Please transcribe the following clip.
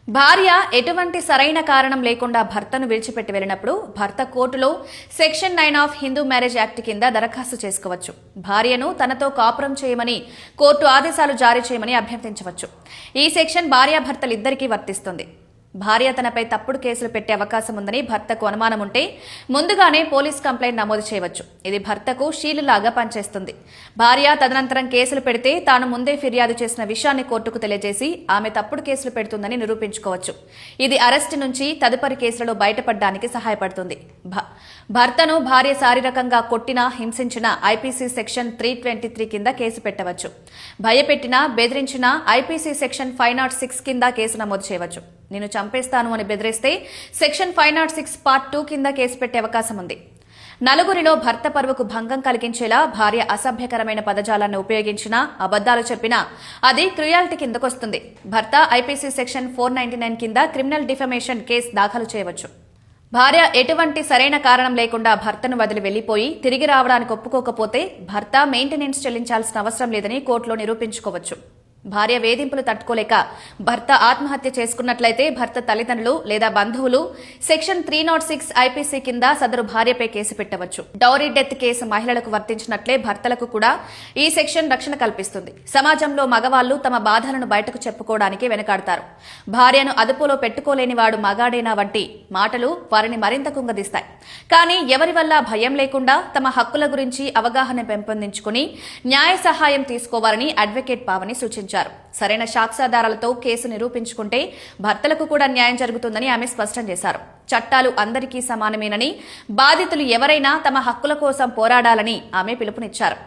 భార్య ఎటువంటి సరైన కారణం లేకుండా భర్తను విడిచిపెట్టి వెళ్లినప్పుడు భర్త కోర్టులో section 9 of Hindu marriage act కింద దరఖాస్తు చేసుకోవచ్చు. భార్యను తనతో కాపురం చేయమని కోర్టు ఆదేశాలు జారీ చేయమని అభ్యర్థించవచ్చు. ఈ సెక్షన్ భార్యాభర్తలిద్దరికీ వర్తిస్తుంది. భార్య తనపై తప్పుడు కేసులు పెట్టే అవకాశం ఉందని భర్తకు అనుమానం ఉంటే ముందుగానే పోలీస్ కంప్లైంట్ నమోదు చేయవచ్చు. ఇది భర్తకు షీలులాగా పనిచేస్తుంది. భార్య తదనంతరం కేసులు పెడితే తాను ముందే ఫిర్యాదు చేసిన విషయాన్ని కోర్టుకు తెలియజేసి ఆమె తప్పుడు కేసులు పెడుతుందని నిరూపించుకోవచ్చు. ఇది అరెస్టు నుంచి తదుపరి కేసులలో బయటపడడానికి సహాయపడుతుంది. భర్తను భార్య శారీరకంగా కొట్టినా హింసించిన ఐపీసీ సెక్షన్ 323 కింద కేసు పెట్టవచ్చు. భయపెట్టినా బెదిరించినా ఐపీసీ సెక్షన్ 506 కింద కేసు నమోదు చేయవచ్చు. నేను చంపేస్తాను అని బెదిరిస్తే సెక్షన్ 506 పార్ట్ 2 కింద కేసు పెట్టే అవకాశం ఉంది. నలుగురిలో భర్త పరువుకు భంగం కలిగించేలా భార్య అసభ్యకరమైన పదజాలాన్ని ఉపయోగించినా అబద్దాలు చెప్పినా అది క్రుయాలిటీ కిందకొస్తుంది. భర్త ఐపీసీ సెక్షన్ 499 కింద క్రిమినల్ డిఫమేషన్ కేసు దాఖలు చేయవచ్చు. భార్య ఎటువంటి సరైన కారణం లేకుండా భర్తను వదిలి వెళ్లిపోయి తిరిగి రావడానికి ఒప్పుకోకపోతే భర్త మెయింటెనెన్స్ చెల్లించాల్సిన అవసరం లేదని కోర్టులో నిరూపించుకోవచ్చు. భార్య వేధింపులు తట్టుకోలేక భర్త ఆత్మహత్య చేసుకున్నట్లయితే భర్త తల్లిదండ్రులు లేదా బంధువులు సెక్షన్ 306 ఐపీసీ కింద సదరు భార్యపై కేసు పెట్టవచ్చు. డౌరీ డెత్ కేసు మహిళలకు వర్తించినట్లే భర్తలకు కూడా ఈ సెక్షన్ రక్షణ కల్పిస్తుంది. సమాజంలో మగవాళ్లు తమ బాధలను బయటకు చెప్పుకోవడానికి వెనకాడతారు. భార్యను అదుపులో పెట్టుకోలేని వాడు మగాడేనా వంటి మాటలు వారిని మరింత కుంగదీస్తాయి. కానీ ఎవరి వల్ల భయం లేకుండా తమ హక్కుల గురించి అవగాహన పెంపొందించుకుని న్యాయ సహాయం తీసుకోవాలని అడ్వకేట్ పావని సూచించారు. సరైన సాక్ష్యాధారాలతో కేసు నిరూపించుకుంటే భర్తలకు కూడా న్యాయం జరుగుతుందని ఆమె స్పష్టం చేశారు. చట్టాలు అందరికీ సమానమేనని బాధితులు ఎవరైనా తమ హక్కుల కోసం పోరాడాలని ఆమె పిలుపునిచ్చారు.